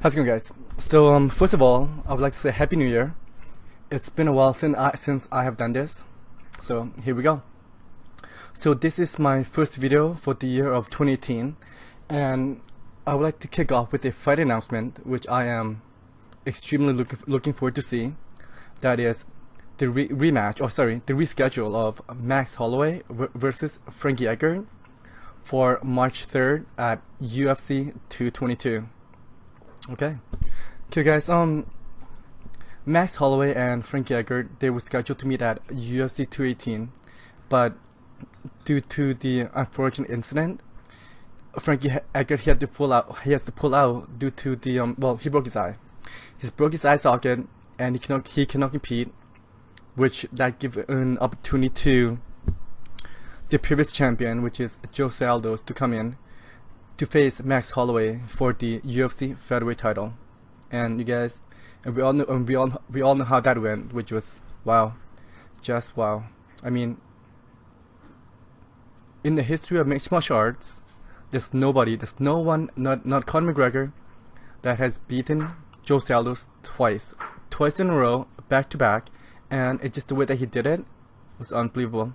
How's it going, guys? So, first of all, I would like to say Happy New Year. It's been a while since I have done this, so here we go. So this is my first video for the year of 2018, and I would like to kick off with a fight announcement, which I am extremely looking forward to see. That is the the reschedule of Max Holloway versus Frankie Edgar for March 3rd at UFC 222. Okay, guys. Max Holloway and Frankie Edgar, they were scheduled to meet at UFC 218, but due to the unfortunate incident, Frankie Edgar he has to pull out due to the he broke his eye. He broke his eye socket, and he cannot compete, which that gives an opportunity to the previous champion, which is Jose Aldo, to come in to face Max Holloway for the UFC featherweight title. And you guys, and we all know how that went, which was wow, just wow. I mean, in the history of mixed martial arts, there's no one, not Conor McGregor, that has beaten Jose Aldo twice in a row, back to back, and it's just the way that he did it was unbelievable.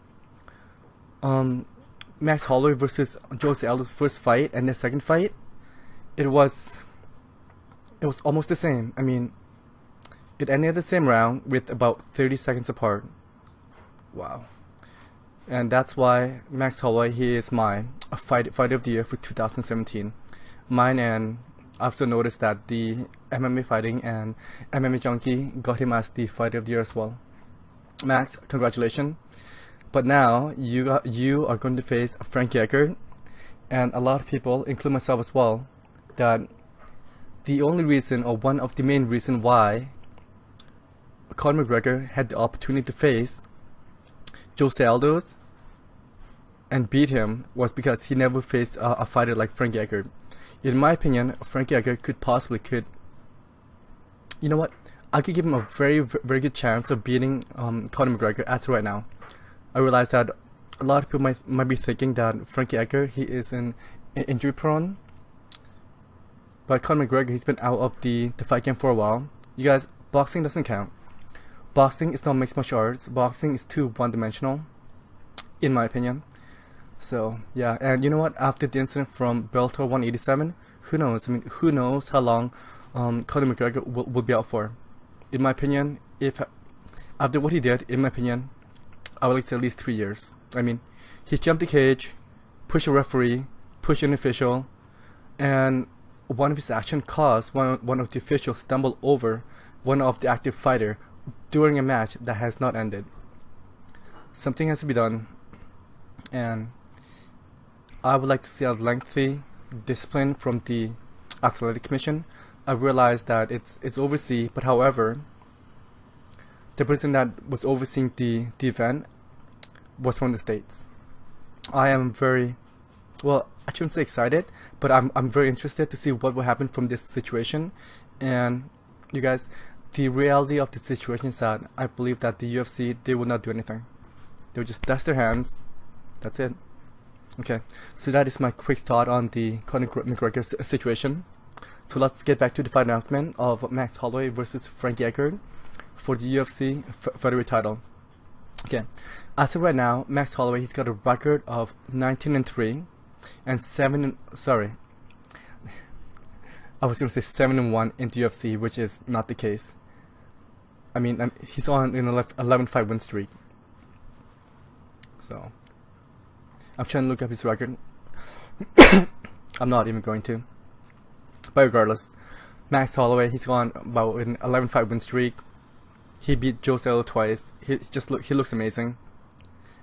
Max Holloway versus Jose Aldo's first fight and the second fight, it was almost the same. I mean, it ended the same round with about 30 seconds apart. Wow. And that's why Max Holloway, he is my fighter of the year for 2017. Mine, and I've also noticed that the MMA Fighting and MMA Junkie got him as the fighter of the year as well. Max, congratulations. But now you are going to face Frankie Edgar, and a lot of people, including myself as well, that the only reason, or one of the main reason why Conor McGregor had the opportunity to face Jose Aldo and beat him was because he never faced a fighter like Frankie Edgar. In my opinion, Frankie Edgar could, you know what? I could give him a very good chance of beating Conor McGregor as of right now. I realize that a lot of people might be thinking that Frankie Edgar, he is injury prone, but Conor McGregor, he's been out of the fight game for a while. You guys, boxing doesn't count. Boxing is not mixed martial arts. Boxing is too one-dimensional, in my opinion. So yeah, and you know what? After the incident from Bellator 187, who knows? I mean, who knows how long Conor McGregor will be out for? In my opinion, if after what he did, in my opinion, I would like to say at least 3 years. I mean, he jumped the cage, pushed a referee, pushed an official, and one of his actions caused one of the officials stumble over one of the active fighter during a match that has not ended. Something has to be done, and I would like to see a lengthy discipline from the Athletic Commission. I realize that it's overseas, but however, the person that was overseeing the event was from the States. I am very, well, I shouldn't say excited, but I'm very interested to see what will happen from this situation. And you guys, the reality of the situation is that I believe that the UFC, they will not do anything. They'll just dust their hands. That's it. Okay, so that is my quick thought on the Conor McGregor situation. So let's get back to the fight announcement of Max Holloway versus Frankie Edgar for the UFC featherweight title. Okay, as of right now, Max Holloway, he's got a record of 19-3 and 7. I was going to say 7-1 in the UFC, which is not the case. I mean, he's on an 11-fight win streak. So I'm trying to look up his record. I'm not even going to. But regardless, Max Holloway, he's on about an 11-fight win streak. He beat Jose Aldo twice. He looks amazing.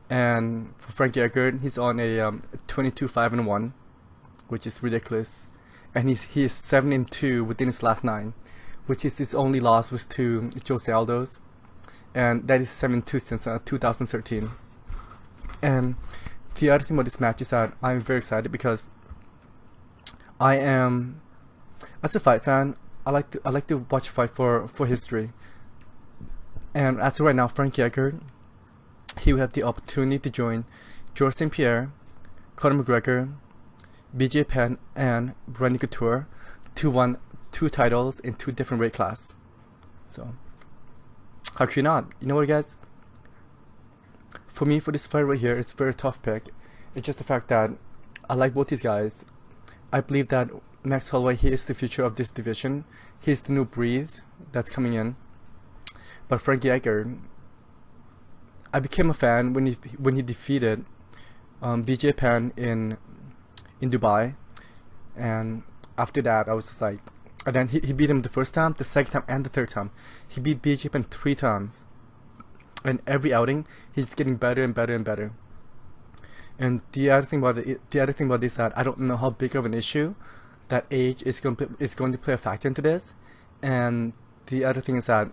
And for Frankie Edgar, he's on a 22-5-1, which is ridiculous. And he is 7-2 within his last 9, which is his only loss was to Jose Aldo, and that is 7-2 since 2013. And the other thing about this match is that I'm very excited because I am, as a fight fan, I like to watch a fight for history. And as of right now, Frankie Edgar, he will have the opportunity to join Georges St-Pierre, Conor McGregor, BJ Penn, and Randy Couture to 2 titles in 2 different weight classes. So how could you not? You know what, guys? For me, for this fight right here, it's a very tough pick. It's just the fact that I like both these guys. I believe that Max Holloway, he is the future of this division. He's the new breed that's coming in. But Frankie Edgar, I became a fan when he defeated BJ Penn in Dubai, and after that I was just like, and then he beat him the first time, the second time, and the third time. He beat BJ Penn 3 times, and every outing he's getting better and better and better. And the other thing about this is that I don't know how big of an issue that age is going to play a factor into this. And the other thing is that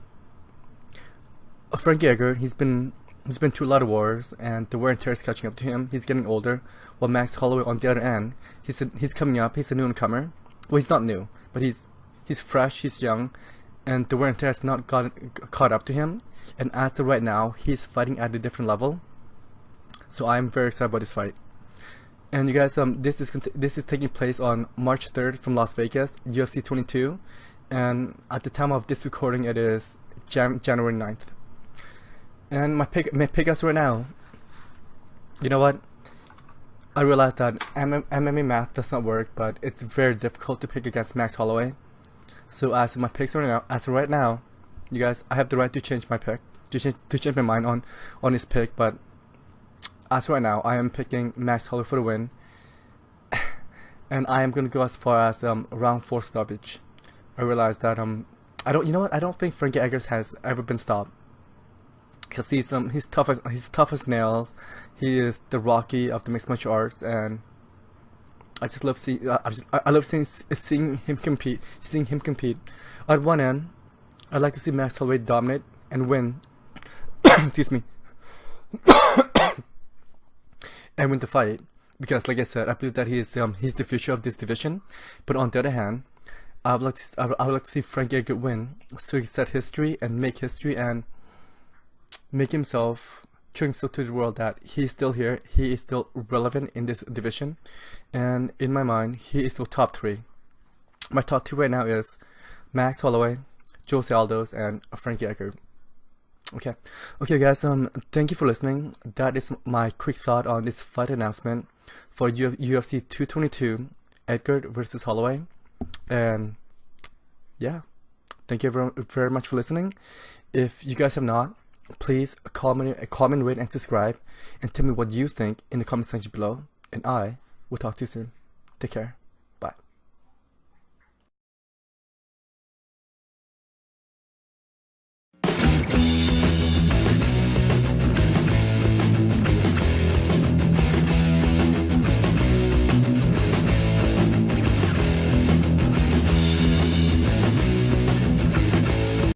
Frankie Edgar, he's been through a lot of wars, and the wear and tear is catching up to him. He's getting older, while Max Holloway, on the other end, he's coming up. He's a newcomer. Well, he's not new, but he's fresh. He's young, and the wear and tear has not caught up to him. And as of right now, he's fighting at a different level. So I'm very excited about this fight. And you guys, this is taking place on March 3rd from Las Vegas, UFC 22, and at the time of this recording, it is January 9th. And my pick as right now, you know what? I realized that MMA math does not work, but it's very difficult to pick against Max Holloway. So as my picks right now, you guys, I have the right to change my pick, to change my mind on his pick. But as right now, I am picking Max Holloway for the win, and I am gonna go as far as round 4 stoppage. I realized that I don't think Frankie Edgar has ever been stopped. Cause he's tough as nails. He is the Rocky of the mixed martial arts, and I just love seeing him compete. At one end, I'd like to see Max Holloway dominate and win. Excuse me. And win the fight, because like I said, I believe that he's the future of this division. But on the other hand, I would like to see Frankie Edgar win, so he set history and make history and make himself, show himself to the world that he's still here, he is still relevant in this division, and in my mind, he is still top 3. My top 2 right now is Max Holloway, Jose Aldo, and Frankie Edgar. Okay, guys. Thank you for listening. That is my quick thought on this fight announcement for UFC 222, Edgar versus Holloway, and yeah, thank you very much for listening. If you guys have not, please comment, rate, and subscribe, and tell me what you think in the comment section below, and I will talk to you soon. Take care.